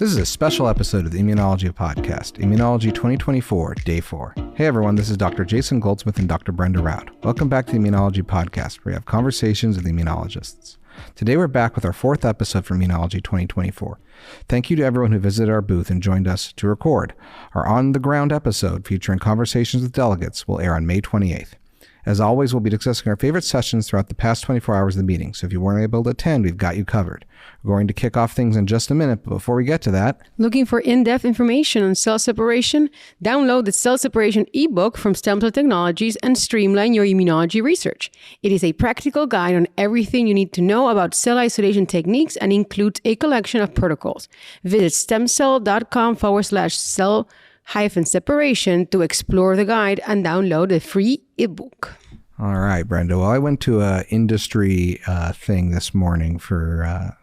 This is a special episode of the Immunology podcast, Immunology2024, Day 4. Hey everyone, this is Dr. Jason Goldsmith and Dr. Brenda Roud. Welcome back to the Immunology podcast, where we have conversations with immunologists. Today we're back with our fourth episode for Immunology 2024. Thank you to everyone who visited our booth and joined us to record. Our on-the-ground episode featuring conversations with delegates will air on May 28th. As always, we'll be discussing our favorite sessions throughout the past 24 hours of the meeting, so if you weren't able to attend, we've got you covered. We're going to kick off things in just a minute, but before we get to that... Looking for in-depth information on cell separation? Download the Cell Separation ebook from STEMCELL Technologies and streamline your immunology research. It is a practical guide on everything you need to know about cell isolation techniques and includes a collection of protocols. Visit stemcell.com/cell-separation to explore the guide and download the free ebook. All right, Brenda. Well, I went to an industry thing this morning for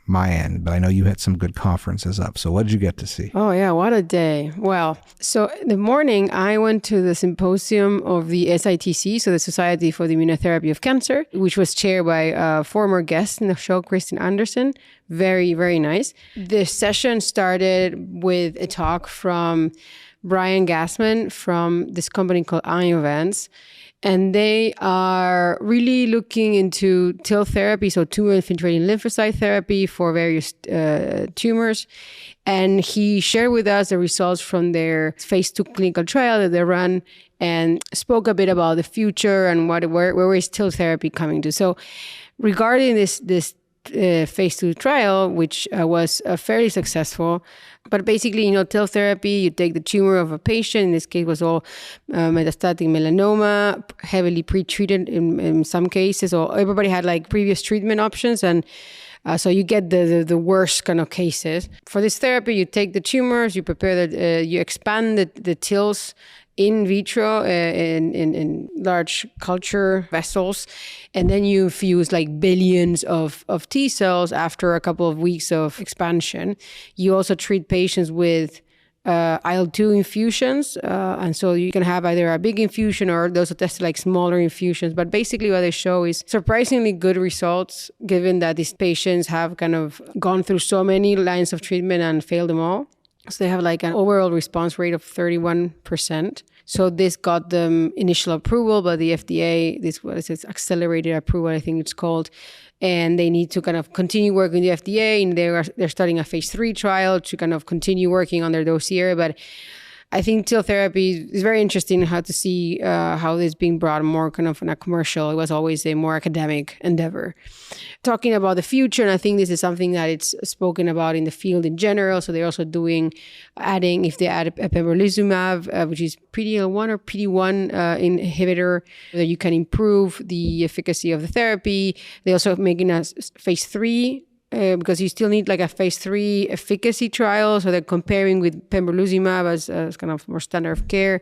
my end, but I know you had some good conferences up. So what did you get to see? Oh, yeah. What a day. Well, so in the morning, I went to the Symposium of the SITC, so the Society for the Immunotherapy of Cancer, which was chaired by a former guest in the show, Kristin Anderson. Very, very nice. The session started with a talk from Brian Gassman from this company called Iovance. And they are really looking into TIL therapy, so tumor-infiltrating lymphocyte therapy for various tumors. And he shared with us the results from their phase 2 clinical trial that they run and spoke a bit about the future and where is TIL therapy coming to. So regarding this phase 2 trial, which was fairly successful. But basically, TIL therapy, you take the tumor of a patient, in this case was all metastatic melanoma, heavily pretreated in some cases, or everybody had like previous treatment options. And so you get the worst kind of cases. For this therapy, you take the tumors, you prepare you expand the TILs in vitro in large culture vessels, and then you infuse like billions of T cells after a couple of weeks of expansion. You also treat patients with IL-2 infusions, and so you can have either a big infusion or those are tested like smaller infusions. But basically what they show is surprisingly good results, given that these patients have kind of gone through so many lines of treatment and failed them all. So they have like an overall response rate of 31%. So this got them initial approval by the FDA. This was accelerated approval, I think it's called. And they need to kind of continue working with the FDA. And they're starting a phase 3 trial to kind of continue working on their dossier. But I think TIL therapy is very interesting how to see how this is being brought more kind of in a commercial. It was always a more academic endeavor. Talking about the future, and I think this is something that it's spoken about in the field in general. So they're also adding, if they add a pembrolizumab, which is PD-L1 or PD-1 inhibitor, that you can improve the efficacy of the therapy. They're also making a phase 3 because you still need like a phase 3 efficacy trial. So they're comparing with pembrolizumab as kind of more standard of care.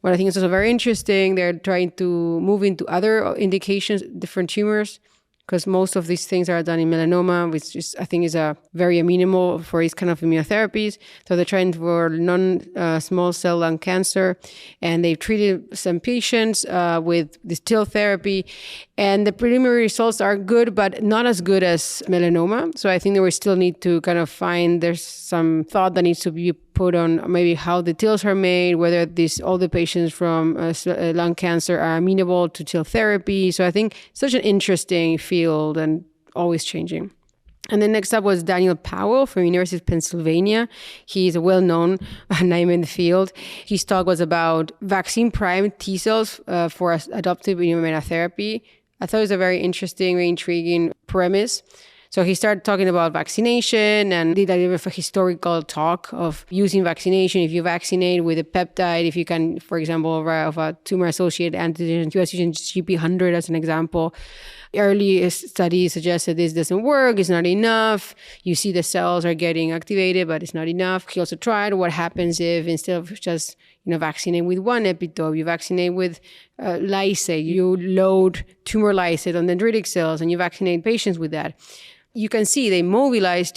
What I think is also very interesting, they're trying to move into other indications, different tumors, because most of these things are done in melanoma, which is, I think, is a very amenable for these kind of immunotherapies. So they're trying for non-small cell lung cancer, and they've treated some patients with this TIL therapy. And the preliminary results are good, but not as good as melanoma. So I think that we still need to kind of there's some thought that needs to be put on maybe how the TILs are made, whether all the patients from lung cancer are amenable to TIL therapy. So I think such an interesting field and always changing. And then next up was Daniel Powell from University of Pennsylvania. He's a well-known name in the field. His talk was about vaccine-primed T cells for adoptive immunotherapy. I thought it was a very interesting, very intriguing premise. So he started talking about vaccination and did a little bit of a historical talk of using vaccination. If you vaccinate with a peptide, if you can, for example, of a tumor-associated antigen, he was using GP100 as an example. Early studies suggested this doesn't work, it's not enough. You see the cells are getting activated, but it's not enough. He also tried what happens if instead of just vaccinate with one epitope, you vaccinate with lysate, you load tumor lysate on dendritic cells and you vaccinate patients with that. You can see they mobilize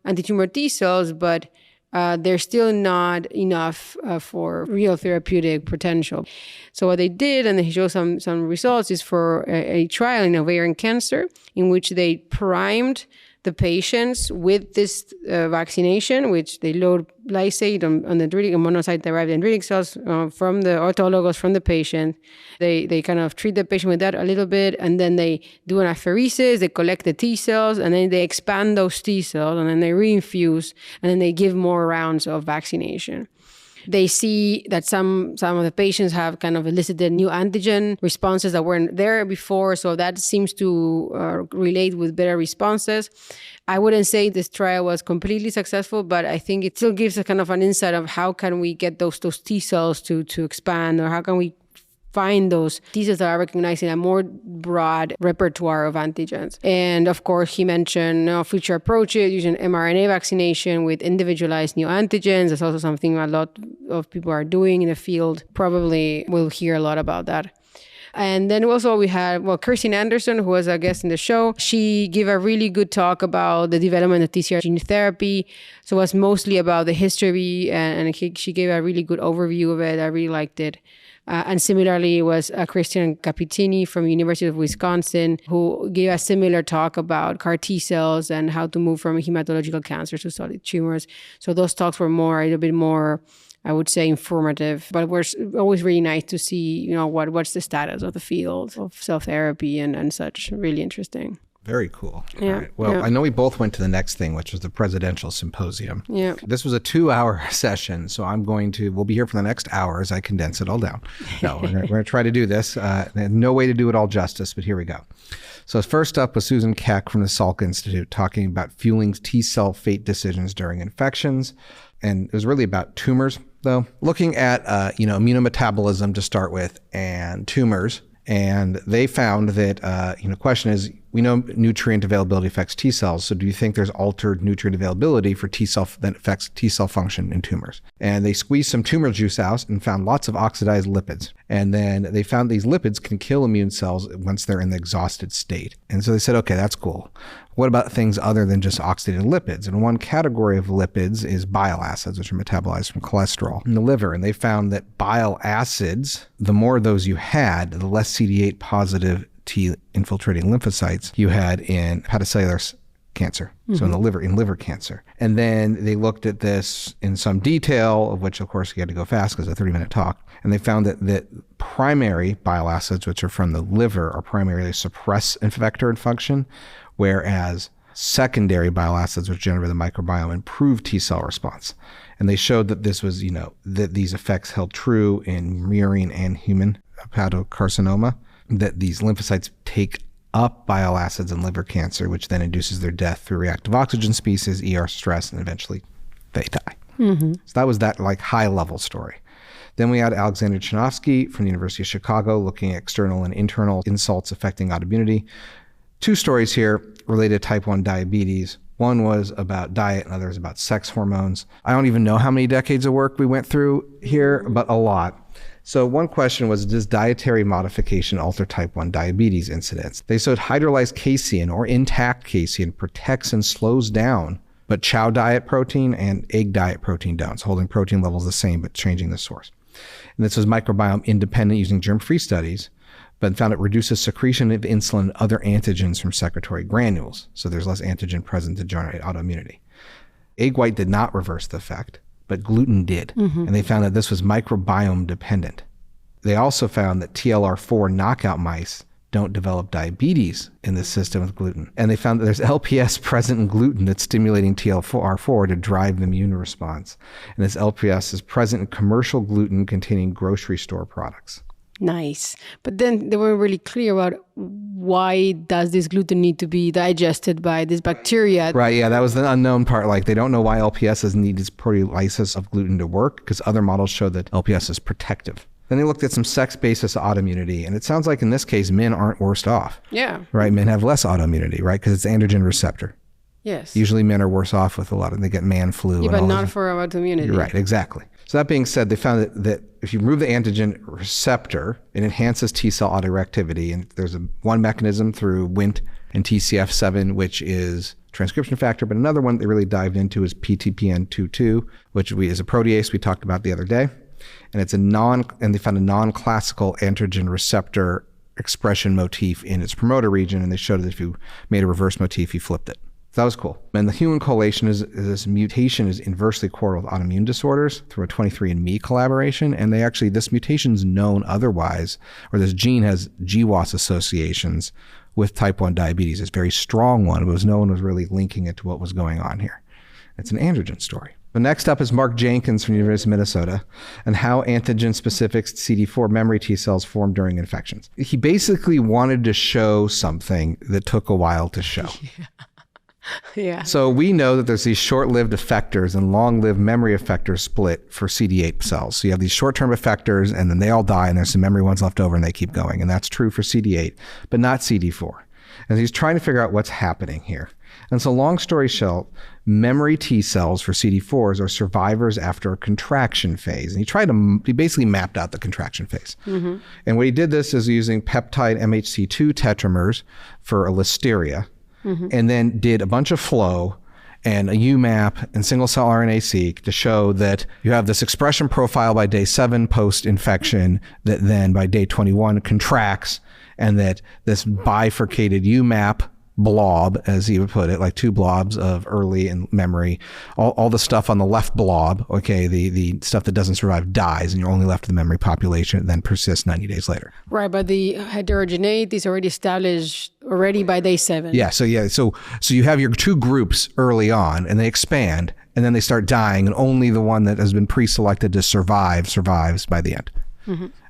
anti-tumor T cells, but they're still not enough for real therapeutic potential. So what they did, and they show some results, is for a trial in ovarian cancer in which they primed the patients with this vaccination, which they load lysate on the dendritic and monocyte-derived dendritic cells from the autologous from the patient. They kind of treat the patient with that a little bit, and then they do an apheresis, they collect the T cells, and then they expand those T cells, and then they reinfuse, and then they give more rounds of vaccination. They see that some of the patients have kind of elicited new antigen responses that weren't there before. So that seems to relate with better responses. I wouldn't say this trial was completely successful, but I think it still gives a kind of an insight of how can we get those T cells to expand, or how can we find those T cells that are recognizing a more broad repertoire of antigens. And of course, he mentioned future approaches using mRNA vaccination with individualized new antigens. That's also something a lot of people are doing in the field. Probably we'll hear a lot about that. And then also we had, Kristin Anderson, who was a guest in the show. She gave a really good talk about the development of TCR gene therapy. So it was mostly about the history, and she gave a really good overview of it. I really liked it. And similarly was Christian Capitini from University of Wisconsin, who gave a similar talk about CAR T cells and how to move from hematological cancers to solid tumors. So those talks were a little bit more, I would say, informative, but it was always really nice to see, what's the status of the field of cell therapy and such. Really interesting. Very cool. Yeah. All right. Well, I know we both went to the next thing, which was the presidential symposium. Yeah. This was a 2-hour session, so we'll be here for the next hour as I condense it all down. No, we're going to try to do this. There's no way to do it all justice, but here we go. So first up was Susan Keck from the Salk Institute talking about fueling T-cell fate decisions during infections. And it was really about tumors, though. Looking at, immunometabolism to start with and tumors. And they found that, question is, we know nutrient availability affects T cells. So do you think there's altered nutrient availability for T cell that affects T cell function in tumors? And they squeezed some tumor juice out and found lots of oxidized lipids. And then they found these lipids can kill immune cells once they're in the exhausted state. And so they said, okay, that's cool. What about things other than just oxidative lipids? And one category of lipids is bile acids, which are metabolized from cholesterol in the liver. And they found that bile acids, the more of those you had, the less CD8 positive T-infiltrating lymphocytes you had in hepatocellular cancer, so in liver cancer. And then they looked at this in some detail, of which, of course, you had to go fast because it's a 30-minute talk. And they found that primary bile acids, which are from the liver, are primarily suppress effector and function, whereas secondary bile acids, which generate the microbiome, improve T-cell response. And they showed that this was, that these effects held true in murine and human hepatocarcinoma, that these lymphocytes take up bile acids in liver cancer, which then induces their death through reactive oxygen species, ER stress, and eventually they die. So that was that high-level story. Then we had Alexander Chanovsky from the University of Chicago looking at external and internal insults affecting autoimmunity. 2 stories here related to type 1 diabetes. One was about diet and others about sex hormones. I don't even know how many decades of work we went through here, but a lot. So one question was, does dietary modification alter type 1 diabetes incidence? They showed hydrolyzed casein or intact casein protects and slows down, but chow diet protein and egg diet protein don't, so holding protein levels the same but changing the source. And this was microbiome independent using germ-free studies, but found it reduces secretion of insulin and other antigens from secretory granules, so there's less antigen present to generate autoimmunity. Egg white did not reverse the effect, but gluten did. And they found that this was microbiome dependent. They also found that TLR4 knockout mice don't develop diabetes in this system with gluten. And they found that there's LPS present in gluten that's stimulating TLR4 to drive the immune response. And this LPS is present in commercial gluten containing grocery store products. Nice. But then they weren't really clear about why does this gluten need to be digested by this bacteria. Right, yeah, that was the unknown part. They don't know why LPS needs proteolysis of gluten to work, because other models show that LPS is protective. Then they looked at some sex basis autoimmunity, and it sounds like in this case, men aren't worse off. Yeah. Right, men have less autoimmunity, right, because it's androgen receptor. Yes. Usually men are worse off with they get man flu. Yeah, but not for autoimmunity. Right, exactly. So that being said, they found that if you remove the antigen receptor, it enhances T-cell autoreactivity. And there's one mechanism through Wnt and TCF7, which is transcription factor. But another one they really dived into is PTPN22, which is a protease we talked about the other day. And they found a non-classical androgen receptor expression motif in its promoter region. And they showed that if you made a reverse motif, you flipped it. So that was cool. And the human correlation is this mutation is inversely correlated with autoimmune disorders through a 23andMe collaboration. And this mutation's known otherwise, or this gene has GWAS associations with type 1 diabetes. It's a very strong one, but no one was really linking it to what was going on here. It's an androgen story. The next up is Mark Jenkins from the University of Minnesota and how antigen-specific CD4 memory T cells form during infections. He basically wanted to show something that took a while to show. Yeah. So we know that there's these short-lived effectors and long-lived memory effectors split for CD8 cells. So you have these short-term effectors and then they all die and there's some memory ones left over and they keep going. And that's true for CD8, but not CD4. And he's trying to figure out what's happening here. And so long story short, memory T cells for CD4s are survivors after a contraction phase. And he basically mapped out the contraction phase. Mm-hmm. And what he did this is using peptide MHC2 tetramers for a listeria, and then did a bunch of flow and a UMAP and single cell RNA-seq to show that you have this expression profile by day 7 post-infection that then by day 21 contracts, and that this bifurcated UMAP blob, as he would put it, like 2 blobs of early in memory, all the stuff on the left blob, okay, the stuff that doesn't survive dies and you're only left with the memory population that then persists 90 days later. Right, but the heterogeneity is already established by day 7. Yeah, so you have your 2 groups early on and they expand and then they start dying and only the one that has been pre-selected to survive survives by the end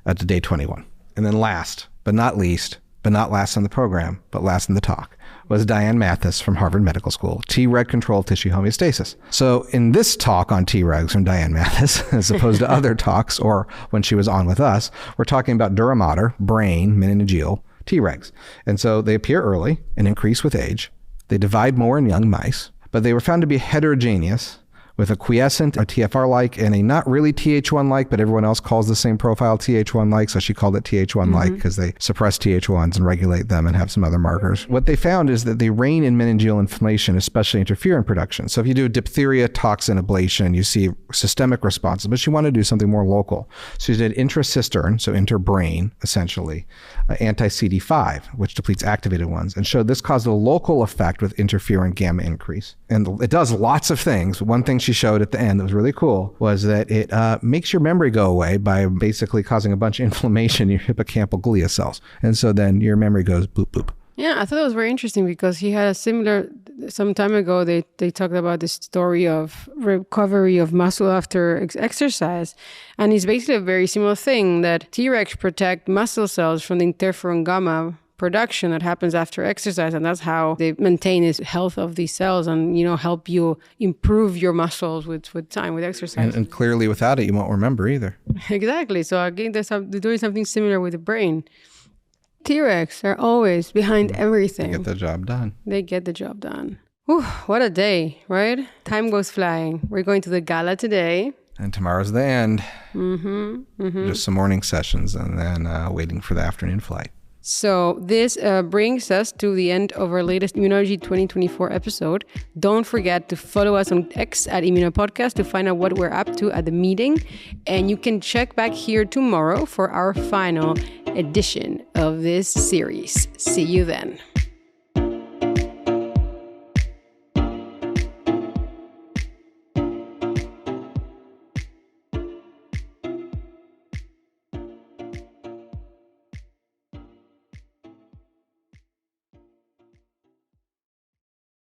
at the day 21. And then last, but not least, but not last on the program, but last in the talk, was Diane Mathis from Harvard Medical School, Treg controlled tissue homeostasis. So in this talk on Tregs from Diane Mathis, as opposed to other talks or when she was on with us, we're talking about dura mater, brain, meningeal Tregs. And so they appear early and increase with age. They divide more in young mice, but they were found to be heterogeneous with a quiescent, a TFR-like, and a not really TH1-like, but everyone else calls the same profile TH1-like, so she called it TH1-like because they suppress TH1s and regulate them and have some other markers. What they found is that they reign in meningeal inflammation, especially interferon production. So if you do a diphtheria toxin ablation, you see systemic responses, but she wanted to do something more local. So she did intracistern, so interbrain, essentially, anti-CD5, which depletes activated ones, and showed this caused a local effect with interferon gamma increase. And it does lots of things. One thing she showed at the end that was really cool was that it makes your memory go away by basically causing a bunch of inflammation in your hippocampal glia cells. And so then your memory goes boop, boop. Yeah, I thought it was very interesting because he had a similar, some time ago, they talked about this story of recovery of muscle after exercise. And it's basically a very similar thing that Tregs protect muscle cells from the interferon gamma production that happens after exercise, and that's how they maintain the health of these cells and help you improve your muscles with time, with exercise. And clearly without it you won't remember either. Exactly. So again, they're doing something similar with the brain. Tregs are always behind everything. They get the job done. They get the job done. Whew, what a day, right? Time goes flying. We're going to the gala today. And tomorrow's the end. Just some morning sessions and then waiting for the afternoon flight. So this brings us to the end of our latest Immunology 2024 episode. Don't forget to follow us on X at ImmunoPodcast to find out what we're up to at the meeting. And you can check back here tomorrow for our final edition of this series. See you then.